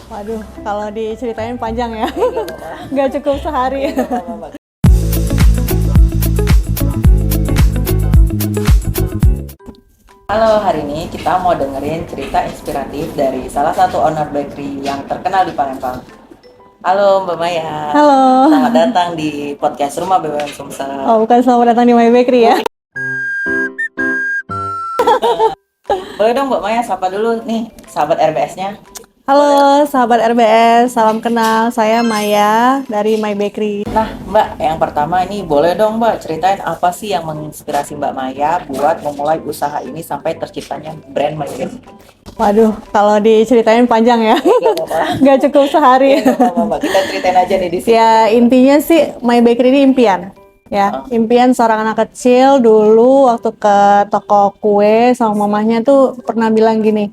Waduh, kalau diceritain panjang ya. Nggak apa-apa. Nggak cukup sehari. Nggak apa-apa. Halo, hari ini kita mau dengerin cerita inspiratif dari salah satu owner bakery yang terkenal di Palembang. Halo Mbak Maya. Halo. Selamat datang di podcast Rumah BBM Sumsel. Oh, bukan selamat datang di My Bakery ya. Boleh dong Mbak Maya sapa dulu nih sahabat RBS-nya. Halo sahabat RBS, salam kenal. Saya Maya dari My Bakery. Nah Mbak, yang pertama ini boleh dong Mbak ceritain apa sih yang menginspirasi Mbak Maya buat memulai usaha ini sampai terciptanya brand My Bakery? Waduh, kalau diceritain panjang ya. Nggak apa-apa. Nggak cukup sehari. Nggak apa-apa Mbak, kita ceritain aja nih di sini. Ya, intinya sih My Bakery ini impian. Ya, impian seorang anak kecil dulu waktu ke toko kue sama mamahnya tuh pernah bilang gini,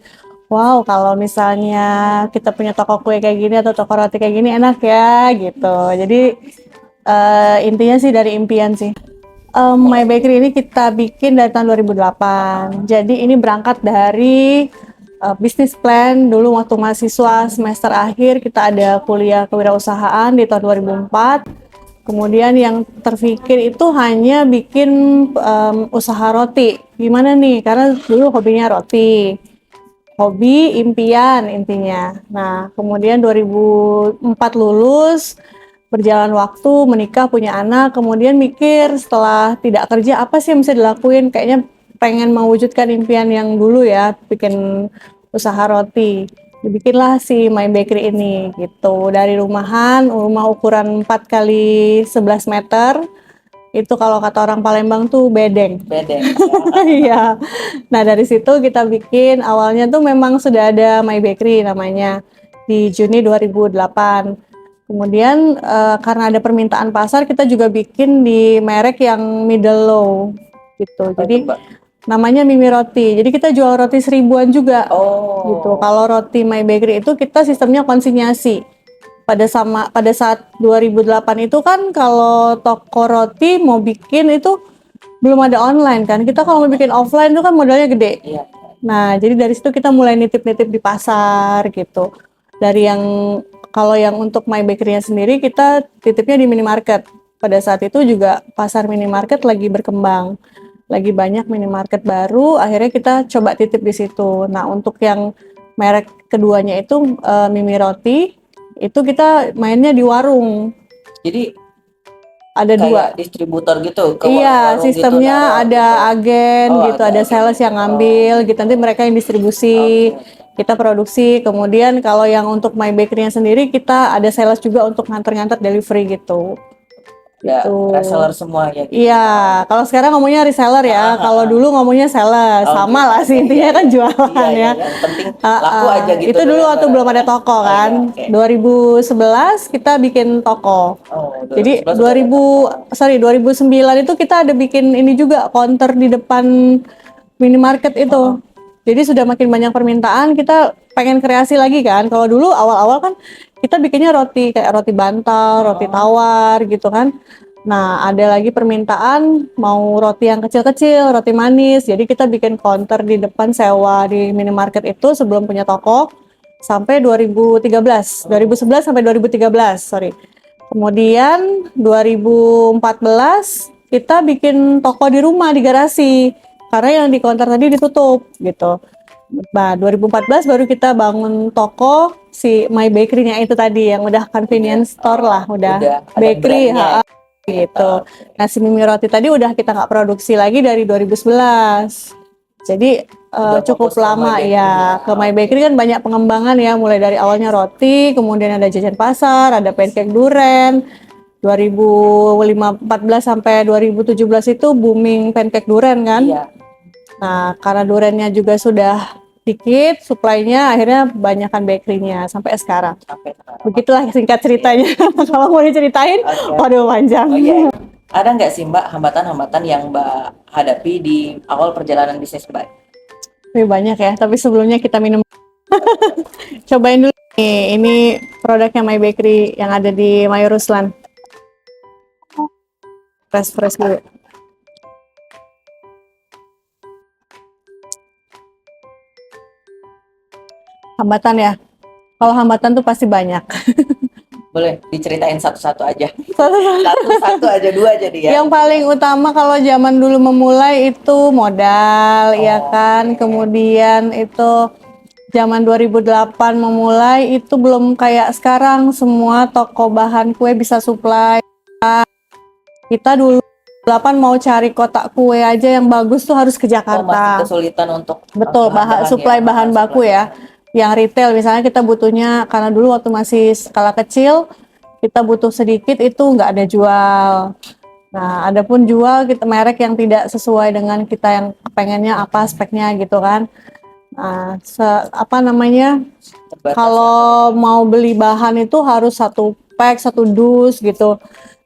wow, kalau misalnya kita punya toko kue kayak gini atau toko roti kayak gini enak ya gitu. Jadi intinya sih dari impian sih. My Bakery ini kita bikin dari tahun 2008. Jadi ini berangkat dari bisnis plan dulu waktu mahasiswa semester akhir kita ada kuliah kewirausahaan di tahun 2004. Kemudian yang terpikir itu hanya bikin usaha roti. Gimana nih? Karena dulu hobinya roti. Hobi, impian intinya. Nah, kemudian 2004 lulus, berjalan waktu, menikah, punya anak, kemudian mikir setelah tidak kerja apa sih yang bisa dilakuin? Kayaknya pengen mewujudkan impian yang dulu ya, bikin usaha roti. Dibikinlah si My Bakery ini gitu. Dari rumah ukuran 4 kali 11 meter. Itu kalau kata orang Palembang tuh bedeng. Bedeng. Iya. Nah, dari situ kita bikin awalnya tuh memang sudah ada My Bakery namanya di Juni 2008. Kemudian karena ada permintaan pasar kita juga bikin di merek yang middle low gitu. Jadi namanya Mimi Roti. Jadi kita jual roti seribuan juga. Gitu. Kalau roti My Bakery itu kita sistemnya konsinyasi. Pada saat 2008 itu kan kalau toko roti mau bikin itu belum ada online kan. Kita kalau mau bikin offline itu kan modalnya gede. Iya. Nah, jadi dari situ kita mulai nitip-nitip di pasar gitu. Dari yang kalau yang untuk My Bakery-nya sendiri kita titipnya di minimarket. Pada saat itu juga pasar minimarket lagi berkembang. Lagi banyak minimarket baru, akhirnya kita coba titip di situ. Nah, untuk yang merek keduanya itu Mimi Roti, itu kita mainnya di warung. Jadi Ada dua. kayak distributor gitu ke Iya, warung-warung sistemnya gitu, ada agen gitu, ada sales yang ngambil gitu, nanti mereka yang distribusi, kita produksi. Kemudian kalau yang untuk My Bakery-nya sendiri kita ada sales juga untuk nganter-nganter delivery gitu. Ya, Gitu. reseller semua ya gitu. Iya, kalau sekarang ngomongnya reseller ya, kalau dulu ngomongnya sales, sama lah sih intinya kan jualan ya. Yang penting laku aja gitu. Itu dulu waktu belum ada toko kan. 2011 kita bikin toko. Jadi 2009 itu kita ada bikin ini juga counter di depan minimarket itu. Jadi sudah makin banyak permintaan, kita pengen kreasi lagi kan. Kalau dulu awal-awal kan kita bikinnya roti kayak roti bantal, roti tawar gitu kan. Nah, ada lagi permintaan mau roti yang kecil-kecil, roti manis. Jadi kita bikin counter di depan sewa di minimarket itu sebelum punya toko sampai 2013. 2011 sampai 2013, sorry. Kemudian 2014 kita bikin toko di rumah di garasi karena yang di counter tadi ditutup gitu. Nah, 2014 baru kita bangun toko si My Bakery-nya itu tadi yang udah convenience store lah, udah bakery gitu. Nah, si Mimi Roti tadi udah kita nggak produksi lagi dari 2011. Jadi cukup lama ya. Ke My Bakery kan banyak pengembangan ya, mulai dari awalnya roti, kemudian ada jajan pasar, ada pancake duren. 2014 sampai 2017 itu booming pancake duren kan. Iya. Nah, karena durennya juga sudah dikit, supply-nya akhirnya banyakkan bakery-nya sampai sekarang. Begitulah singkat ceritanya. Kalau mau diceritain, waduh panjang. Ada nggak sih Mbak hambatan-hambatan yang Mbak hadapi di awal perjalanan bisnis Mbak? Lebih banyak ya, tapi sebelumnya kita minum. Cobain dulu nih, ini produknya My Bakery yang ada di Mayor Ruslan. Fresh dulu. Hambatan ya. Kalau hambatan tuh pasti banyak. Boleh diceritain satu-satu aja. Satu-satu aja, dua jadi ya. Yang paling utama kalau zaman dulu memulai itu modal, ya Oh, kan. oke. Kemudian itu zaman 2008 memulai itu belum kayak sekarang semua toko bahan kue bisa supply. Kita dulu 8 mau cari kotak kue aja yang bagus tuh harus ke Oh, masih Jakarta. kesulitan untuk Betul, bahan-bahan supply ya, bahan baku supply ya. bahan. Yang retail misalnya kita butuhnya karena dulu waktu masih skala kecil kita butuh sedikit itu nggak ada jual. Nah, ada pun jual kita merek yang tidak sesuai dengan kita yang pengennya apa speknya gitu kan. Nah, apa namanya? Terbatas Kalau mau beli bahan itu harus satu pack, satu dus gitu.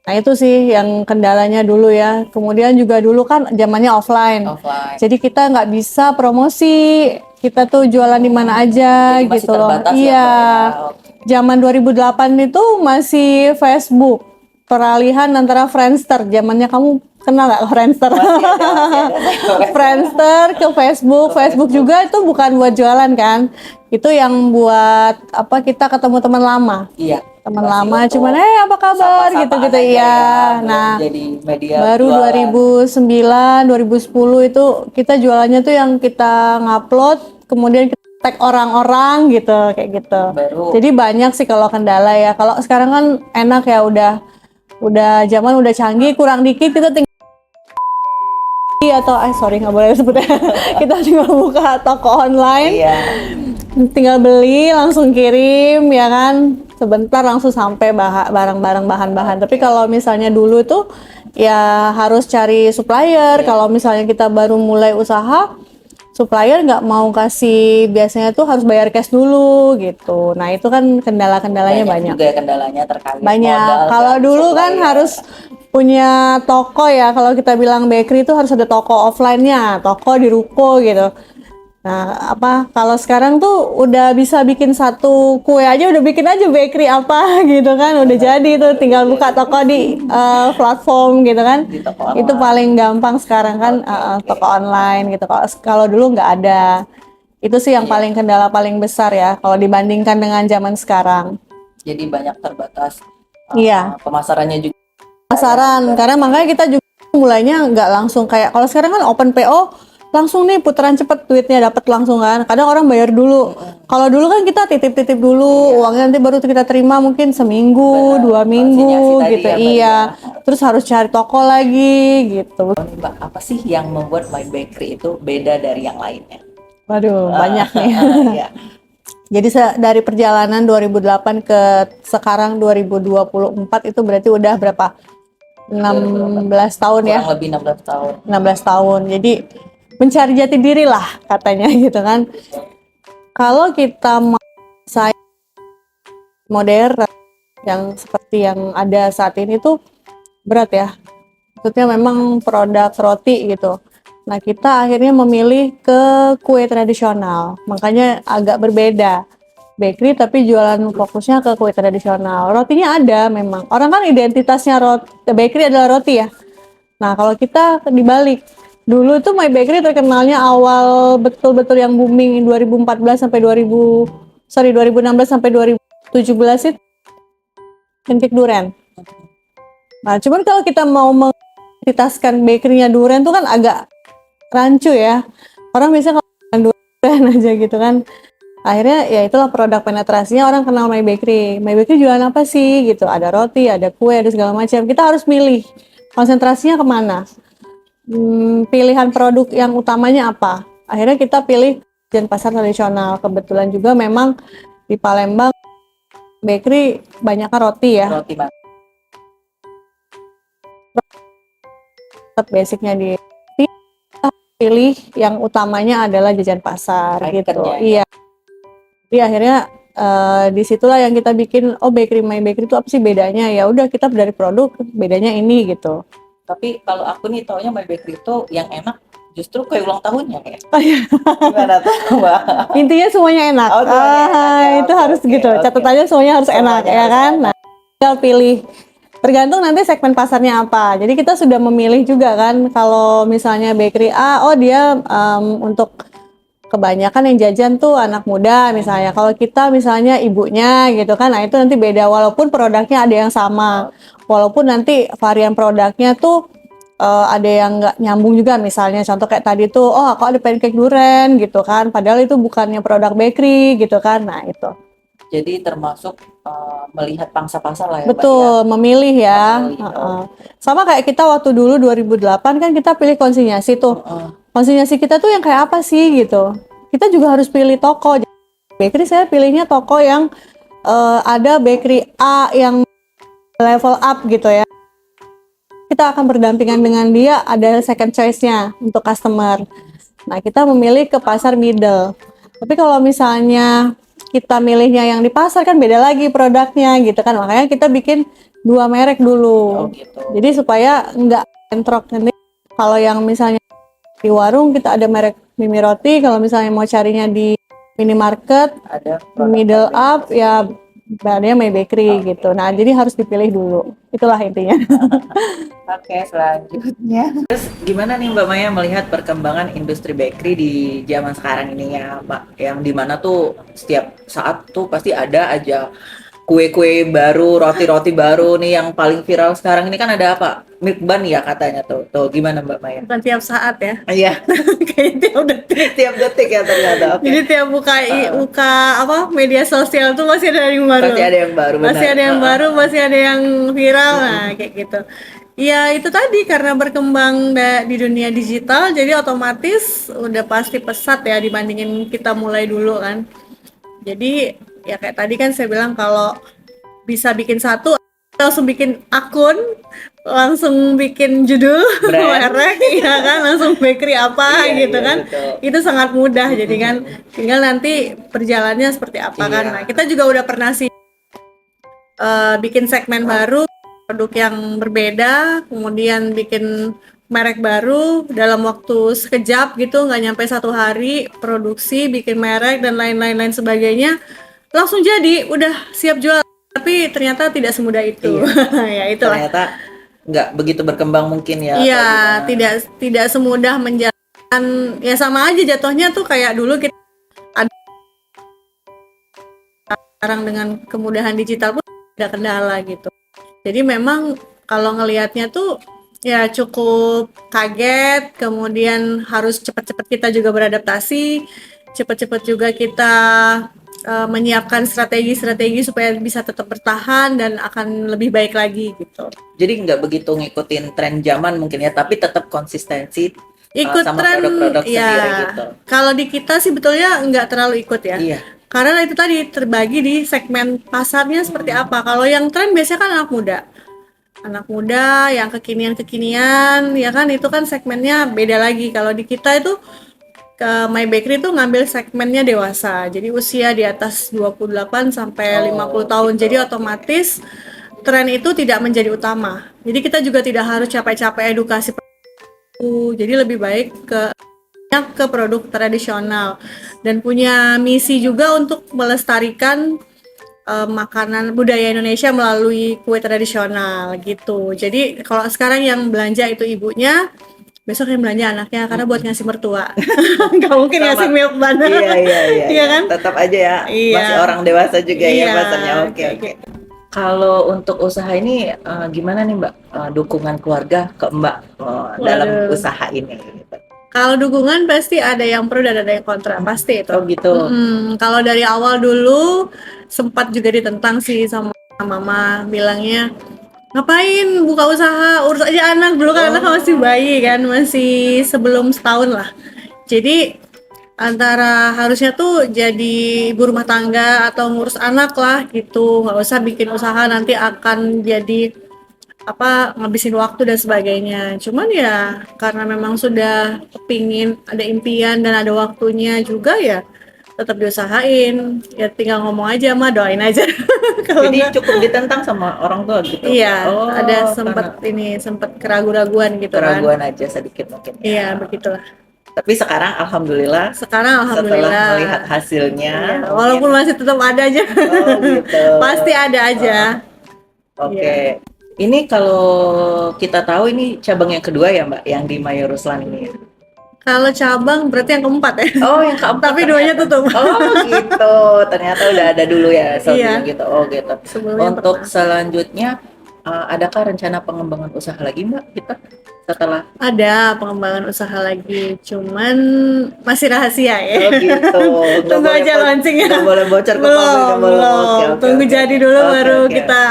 Nah, itu sih yang kendalanya dulu ya. Kemudian juga dulu kan zamannya offline. offline. Jadi kita nggak bisa promosi. Kita tuh jualan di mana aja Jadi masih gitu loh. terbatas ya, Iya. Mbak ya. Oke. Zaman 2008 itu masih Facebook. Peralihan antara Friendster. Zamannya kamu kenal nggak Friendster? Masih ada. Friendster ke Facebook. Ke Facebook Facebook. juga itu bukan buat jualan kan. Itu yang buat apa kita ketemu teman lama. Iya. Teman Masih lama untuk cuman apa kabar sapa-sapaan gitu-gitu aja iya. ya, belum Nah, jadi media baru jualan. 2009, 2010 itu kita jualannya tuh yang kita ngupload, kemudian kita tag orang-orang gitu, kayak gitu. Baru. Jadi banyak sih kalau kendala ya. Kalau sekarang kan enak ya udah zaman udah canggih, kurang dikit kita tinggal atau sorry nggak boleh sebut ya. Kita tinggal buka toko online. Iya. Tinggal beli langsung kirim ya kan, sebentar langsung sampai barang-barang bahan-bahan. Tapi kalau misalnya dulu tuh ya harus cari supplier. Kalau misalnya kita baru mulai usaha, supplier nggak mau kasih, biasanya tuh harus bayar cash dulu gitu. Nah itu kan kendala-kendalanya banyak. Juga ya kendalanya terkait Banyak. modal Kalau dan dulu kan supplier. harus punya toko ya. Kalau kita bilang bakery itu harus ada toko offline-nya, toko di ruko gitu. Nah, kalau sekarang tuh udah bisa bikin satu kue aja, udah bikin aja bakery apa gitu kan, udah jadi tuh tinggal buka toko di platform gitu kan. Di toko Itu online. paling gampang sekarang kan, Oke. toko online gitu. Kalau dulu nggak ada. Itu sih yang Iya. paling kendala paling besar ya kalau dibandingkan dengan zaman sekarang. Jadi banyak terbatas. Iya. Pemasarannya juga. Pasaran, karena makanya kita juga mulainya nggak langsung kayak kalau sekarang kan open PO langsung nih putaran cepet duitnya dapat langsung kan. Kadang orang bayar dulu. Kalau dulu kan kita titip-titip dulu, uangnya nanti baru kita terima mungkin seminggu, Benar, 2 minggu konsinyasi tadi gitu. ya, Mbak, Iya. ya. Terus harus cari toko lagi gitu. Mbak, apa sih yang membuat My Bakery itu beda dari yang lainnya? Waduh, banyak nih. Iya. Jadi dari perjalanan 2008 ke sekarang 2024 itu berarti udah berapa? 16 tahun ya. Kurang lebih 16 tahun. 16 tahun. Jadi mencari jati diri lah katanya gitu kan. Kalau kita mau saya modern yang seperti yang ada saat ini tuh berat ya. Maksudnya memang produk roti gitu. Nah, kita akhirnya memilih ke kue tradisional. Makanya agak berbeda. Bakery tapi jualan fokusnya ke kue tradisional. Rotinya ada memang. Orang kan identitasnya bakery adalah roti ya. Nah, kalau kita dibalik. Dulu tuh My Bakery terkenalnya awal betul-betul yang booming 2014 sampai 2016 sampai 2017 itu pancake durian. Nah, cuman kalau kita mau mengidentitaskan bakery-nya durian tuh kan agak rancu ya. Orang biasanya kalau makan durian aja gitu kan. Akhirnya ya itulah produk penetrasinya orang kenal My Bakery. My Bakery jualan apa sih gitu? Ada roti, ada kue, ada segala macam. Kita harus milih konsentrasinya kemana. Pilihan produk yang utamanya apa? Akhirnya kita pilih jajan pasar tradisional. Kebetulan juga memang di Palembang bakery banyaknya roti ya. Roti banget. Basicnya di kita pilih yang utamanya adalah jajan pasar gitu. Ikonnya, Iya. Jadi akhirnya disitulah yang kita bikin. Oh, bakery My Bakery itu apa sih bedanya? Ya udah kita dari produk bedanya ini gitu. Tapi kalau aku nih taunya My Bakery itu yang enak justru kue ulang tahunnya ya. Oh, iya. Gimana tuh, Mbak? Intinya semuanya enak. Oh, semuanya enak ya. Itu Oke, harus oke, gitu. oke. Catatannya semuanya harus enak Semuanya ya harus kan. enak. Nah, tinggal pilih. Tergantung nanti segmen pasarnya apa. Jadi kita sudah memilih juga kan. Kalau misalnya bakery A, oh dia untuk kebanyakan yang jajan tuh anak muda misalnya. Kalau kita misalnya ibunya gitu kan, nah itu nanti beda. Walaupun produknya ada yang sama, walaupun nanti varian produknya tuh ada yang nggak nyambung juga. Misalnya contoh kayak tadi tuh, oh aku ada pancake duren gitu kan, padahal itu bukannya produk bakery gitu kan. Nah itu. Jadi termasuk melihat pangsa pasar lah ya Mbak ya. Betul, memilih ya. Memilih, Heeh. Sama kayak kita waktu dulu 2008 kan kita pilih konsinyasi tuh. Heeh. Konsinyasi kita tuh yang kayak apa sih gitu. Kita juga harus pilih toko. Bakery saya pilihnya toko yang ada bakery A yang level up gitu ya. Kita akan berdampingan dengan dia, ada second choice-nya untuk customer. Nah, kita memilih ke pasar middle. Tapi kalau misalnya kita milihnya yang di pasar kan beda lagi produknya gitu kan. Makanya kita bikin 2 merek dulu. Oh gitu. Jadi supaya nggak bentrok nanti. Kalau yang misalnya di warung kita ada merek Mimi Roti, kalau misalnya mau carinya di minimarket, Ada produk middle lain. up ya brandnya My Bakery gitu. Nah, jadi harus dipilih dulu. Itulah intinya. Oke, selanjutnya. Terus gimana nih Mbak Maya melihat perkembangan industri bakery di zaman sekarang ini ya Mbak? Yang dimana tuh setiap saat tuh pasti ada aja kue-kue baru, roti-roti baru nih yang paling viral sekarang ini kan ada apa? Milk bun ya katanya tuh. Tuh gimana Mbak Maya? Bukan tiap saat ya. Iya, Kayak tiap detik. tiap detik ya ternyata. Oke. Jadi tiap buka apa media sosial tuh masih ada yang baru. Pasti ada yang baru, Masih benar. ada yang baru, masih ada yang viral, nah kayak gitu. Ya itu tadi karena berkembang di dunia digital, jadi otomatis udah pasti pesat ya dibandingin kita mulai dulu kan. Jadi ya kayak tadi kan saya bilang kalau bisa bikin satu, langsung bikin akun, langsung bikin judul, Brand. merek, ya kan, langsung bakery apa Iya, gitu iya, kan. betul. Itu sangat mudah, jadi kan tinggal nanti perjalanannya seperti apa kan. Iya. Nah kita juga udah pernah sih bikin segmen baru, produk yang berbeda, kemudian bikin merek baru dalam waktu sekejap gitu, nggak nyampe 1 hari produksi, bikin merek dan lain-lain sebagainya, langsung jadi, udah siap jual. Tapi ternyata tidak semudah itu. Ya itulah. Ternyata nggak begitu berkembang mungkin ya. Iya, atau gimana. tidak semudah menjalankan. Ya sama aja jatuhnya tuh kayak dulu kita ada sekarang dengan kemudahan digital pun ada kendala gitu. Jadi memang kalau ngelihatnya tuh ya cukup kaget, kemudian harus cepat-cepat kita juga beradaptasi, cepat-cepat juga kita menyiapkan strategi-strategi supaya bisa tetap bertahan dan akan lebih baik lagi gitu. Jadi nggak begitu ngikutin tren zaman mungkin ya, tapi tetap konsistensi Ikut sama tren produk-produk ya. sendiri gitu. Kalau di kita sih betulnya nggak terlalu ikut ya. Iya. Karena itu tadi terbagi di segmen pasarnya seperti apa. Kalau yang tren biasanya kan anak muda. Anak muda yang kekinian-kekinian ya kan itu kan segmennya beda lagi. Kalau di kita itu ke My Bakery itu ngambil segmennya dewasa. Jadi usia di atas 28 sampai 50 tahun. Gitu. Jadi otomatis tren itu tidak menjadi utama. Jadi kita juga tidak harus capek-capek edukasi. Jadi lebih baik ke produk tradisional dan punya misi juga untuk melestarikan makanan budaya Indonesia melalui kue tradisional gitu. Jadi kalau sekarang yang belanja itu ibunya, besok yang belanja anaknya karena buat ngasih mertua. Nggak mungkin Sama. ngasih milk bun. Iya. Iya kan? Tetap aja ya. Iya. Masih orang dewasa juga ya Iya, pasarnya. Oke. kayak gitu. Kalau untuk usaha ini gimana nih Mbak? Dukungan keluarga ke Mbak dalam Waduh. usaha ini gitu. Kalau dukungan pasti ada yang pro dan ada yang kontra, pasti itu. Oh gitu. Kalau dari awal dulu sempat juga ditentang sih sama mama, bilangnya ngapain buka usaha, urus aja anak. Dulu kan anak masih bayi kan, masih sebelum setahun lah. Jadi antara harusnya tuh jadi ibu rumah tangga atau ngurus anak lah gitu, nggak usah bikin usaha nanti akan jadi apa ngabisin waktu dan sebagainya. Cuman ya karena memang sudah kepingin ada impian dan ada waktunya juga ya tetap diusahain. Ya tinggal ngomong aja mah, doain aja. Kalau Jadi enggak, cukup ditentang sama orang tua gitu. iya Oh, ada sempat keraguan-raguan gitu kan. keraguan aja sedikit mungkin. Iya begitulah. Tapi sekarang alhamdulillah Sekarang alhamdulillah. setelah melihat hasilnya, Iya, walaupun masih tetap ada aja. oh gitu. Pasti ada aja. Oke. Iya. Ini kalau kita tahu ini cabang yang kedua ya Mbak, yang di Mayor Ruslan ini. Kalau cabang berarti yang keempat ya. Oh, yang keempat. Tapi duanya ternyata. tutup. Oh, gitu. Ternyata udah ada dulu ya Iya. sebelumnya gitu. Oh, gitu. Sebelumnya Untuk pernah. selanjutnya, adakah rencana pengembangan usaha lagi, Mbak, kita setelah? Ada pengembangan usaha lagi, cuman masih rahasia ya. Oh, gitu. Nggak Tunggu boleh aja launchingnya. nggak boleh bocor ke publik, Belum, nggak boleh. Oke, belum. oke, Tunggu oke, jadi oke. dulu Oke, baru oke. kita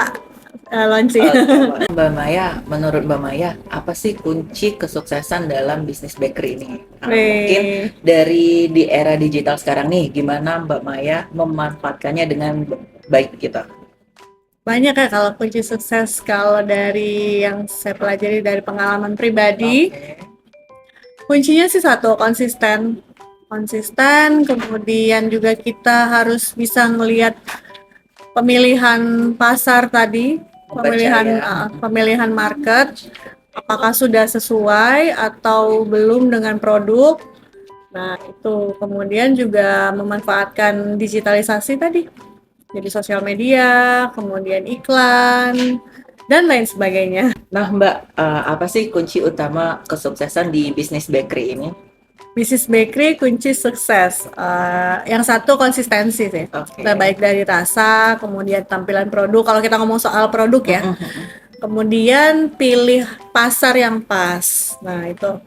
launching. Oke, Mbak Maya, menurut Mbak Maya, apa sih kunci kesuksesan dalam bisnis bakery ini? Nah, mungkin Wih, dari di era digital sekarang nih, gimana Mbak Maya memanfaatkannya dengan baik gitu? banyak ya kalau kunci sukses kalau dari yang saya pelajari dari pengalaman pribadi. Oke. Kuncinya sih satu, konsisten. Konsisten, kemudian juga kita harus bisa ngelihat pemilihan pasar tadi, Membaca ya. pemilihan market, apakah sudah sesuai atau belum dengan produk. Nah, itu kemudian juga memanfaatkan digitalisasi tadi. Jadi sosial media, kemudian iklan, dan lain sebagainya. Nah, Mbak, apa sih kunci utama kesuksesan di bisnis bakery ini? Bisnis bakery kunci sukses. Yang satu konsistensi sih. Oke. Baik dari rasa, kemudian tampilan produk. Kalau kita ngomong soal produk ya, kemudian pilih pasar yang pas. Nah itu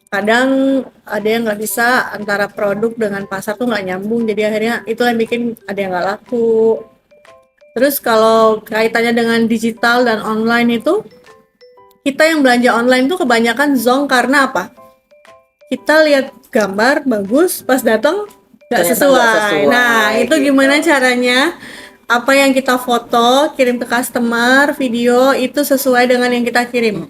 kadang ada yang nggak bisa antara produk dengan pasar tuh nggak nyambung. Jadi akhirnya itu yang bikin ada yang nggak laku. Terus kalau kaitannya dengan digital dan online itu, kita yang belanja online tuh kebanyakan zonk karena apa? Kita lihat gambar bagus, pas datang nggak Ternyata sesuai. nggak sesuai, Nah, itu gitu. gimana caranya? Apa yang kita foto, kirim ke customer, video itu sesuai dengan yang kita kirim.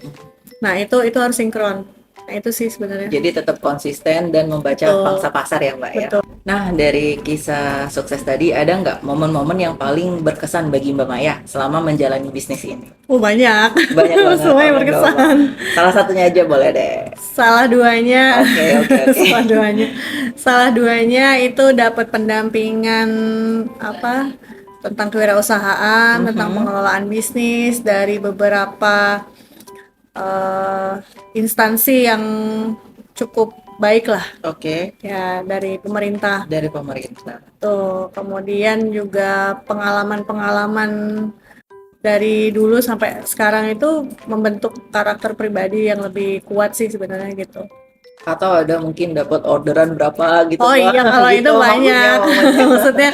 Nah, itu harus sinkron. Nah, itu sih sebenarnya. Jadi tetap konsisten dan membaca Betul. pangsa pasar ya, Mbak ya. Betul. Nah, dari kisah sukses tadi, ada nggak momen-momen yang paling berkesan bagi Mbak Maya selama menjalani bisnis ini? Banyak. Banyak banget. Semuanya Oh, berkesan. salah satunya aja boleh deh. Salah duanya. Oke, oke, oke. Salah duanya itu dapat pendampingan apa? Tentang kewirausahaan, tentang pengelolaan bisnis dari beberapa instansi yang cukup baik lah Oke, ya, dari pemerintah dari pemerintah. tuh. Kemudian juga pengalaman-pengalaman dari dulu sampai sekarang itu membentuk karakter pribadi yang lebih kuat sih sebenarnya gitu. Atau ada mungkin dapat orderan berapa gitu, Oh Mbak? iya, kalau Gitu itu banyak. maksudnya. Maksudnya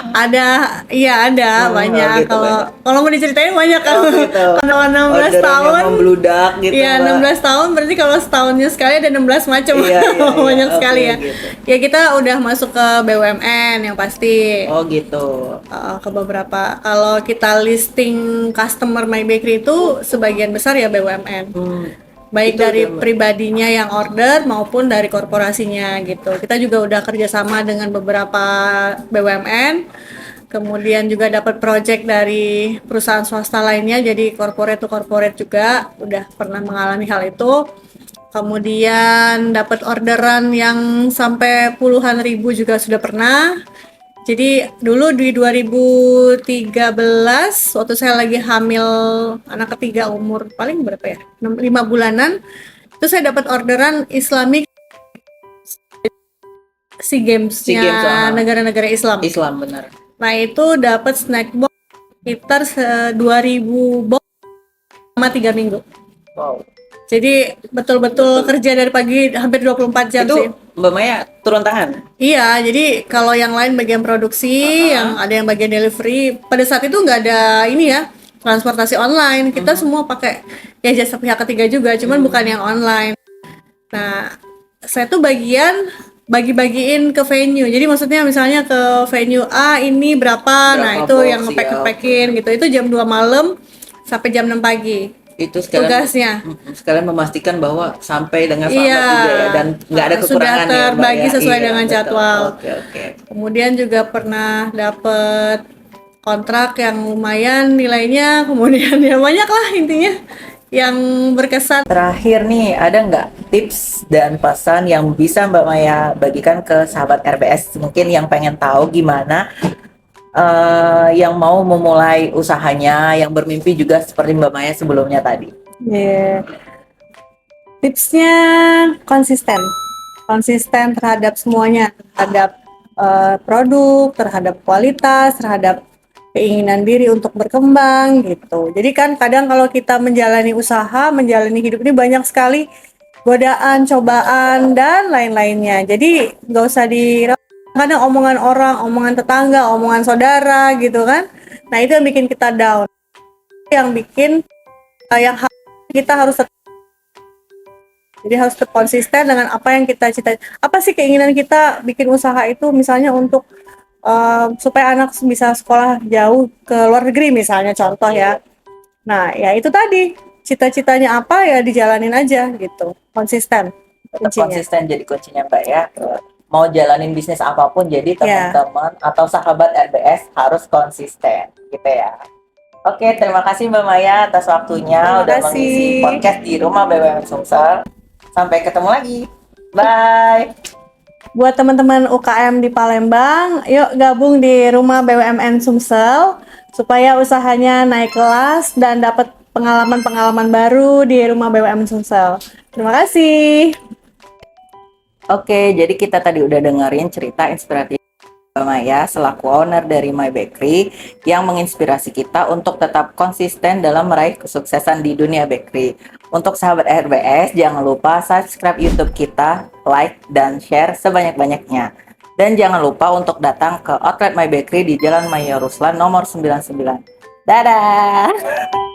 ada, iya ada banyak. Gitu Kalau banyak. kalau mau diceritain banyak kan. Oh, gitu. Kalau 16 Orderan yang tahun, membludak gitu, iya Mbak. 16 tahun berarti kalau setahunnya sekali ada 16 macam. Iya, iya, iya. Banyak Oke, sekali ya. gitu. Ya kita udah masuk ke BUMN yang pasti. Oh, gitu. Ke beberapa. Kalau kita listing customer My Bakery itu sebagian besar ya BUMN. Baik Itu dari udah, Mbak. pribadinya yang order maupun dari korporasinya gitu. Kita juga udah kerjasama dengan beberapa BUMN, kemudian juga dapat project dari perusahaan swasta lainnya, jadi corporate to corporate juga udah pernah mengalami hal itu. Kemudian dapat orderan yang sampai puluhan ribu juga sudah pernah. Jadi dulu di 2013 waktu saya lagi hamil anak ketiga umur paling berapa ya? 5 bulanan. Itu saya dapat orderan Islamic SEA Games-nya SEA Games, negara-negara Islam. Islam benar. Nah, itu dapat snack box sekitar 2000 box selama 3 minggu. Wow. Jadi betul-betul kerja dari pagi hampir 24 jam Itu sih. Mbak Maya turun tangan. Iya, jadi kalau yang lain bagian produksi, yang ada yang bagian delivery, pada saat itu nggak ada ini ya, transportasi online. Kita semua pakai ya jasa pihak ketiga juga, cuman bukan yang online. Nah, saya tuh bagi-bagiin ke venue. Jadi maksudnya misalnya ke venue A ini berapa, nah itu box, yang ya, ngepack-packin gitu. Itu jam 2 malam sampai jam 6 pagi. Itu sekalian Tugasnya. Sekalian memastikan bahwa sampai dengan Iya. selamat juga ya, dan nggak ada Sudah kekurangan ya, Mbak terbagi ya. sesuai Iya, dengan betul. jadwal. Oke. Kemudian juga pernah dapet kontrak yang lumayan nilainya, kemudian ya banyak lah intinya yang berkesan. Terakhir nih, ada nggak tips dan pesan yang bisa Mbak Maya bagikan ke sahabat RBS mungkin yang pengen tahu gimana yang mau memulai usahanya, yang bermimpi juga seperti Mbak Maya sebelumnya tadi? Yeah. Tipsnya konsisten. konsisten terhadap semuanya, terhadap produk, terhadap kualitas, terhadap keinginan diri untuk berkembang gitu. Jadi kan kadang kalau kita menjalani usaha, menjalani hidup ini banyak sekali godaan, cobaan dan lain-lainnya. Jadi nggak usah kadang omongan orang, omongan tetangga, omongan saudara gitu kan. Nah itu yang bikin kita down, yang bikin kita harus jadi harus tetap konsisten dengan apa yang kita cita. Apa sih keinginan kita bikin usaha itu misalnya untuk supaya anak bisa sekolah jauh ke luar negeri misalnya contoh ya. Nah, ya itu tadi cita-citanya apa ya dijalanin aja gitu. Konsisten Tetap kuncinya. konsisten jadi kuncinya Mbak ya. Mau jalanin bisnis apapun, jadi Ya. teman-teman atau sahabat RBS harus konsisten gitu ya. Oke, terima kasih Mbak Maya atas waktunya Terima udah mengisi kasih. podcast di rumah BBM Sumsel. Sampai ketemu lagi. Bye. Buat teman-teman UKM di Palembang, yuk gabung di rumah BUMN Sumsel supaya usahanya naik kelas dan dapat pengalaman-pengalaman baru di rumah BUMN Sumsel. Terima kasih. Oke, jadi kita tadi udah dengerin cerita inspiratif Mbak Maya selaku owner dari My Bakery yang menginspirasi kita untuk tetap konsisten dalam meraih kesuksesan di dunia bakery. Untuk sahabat RBS, jangan lupa subscribe YouTube kita, like, dan share sebanyak-banyaknya. Dan jangan lupa untuk datang ke outlet My Bakery di Jalan Maya Ruslan nomor 99. Dadah!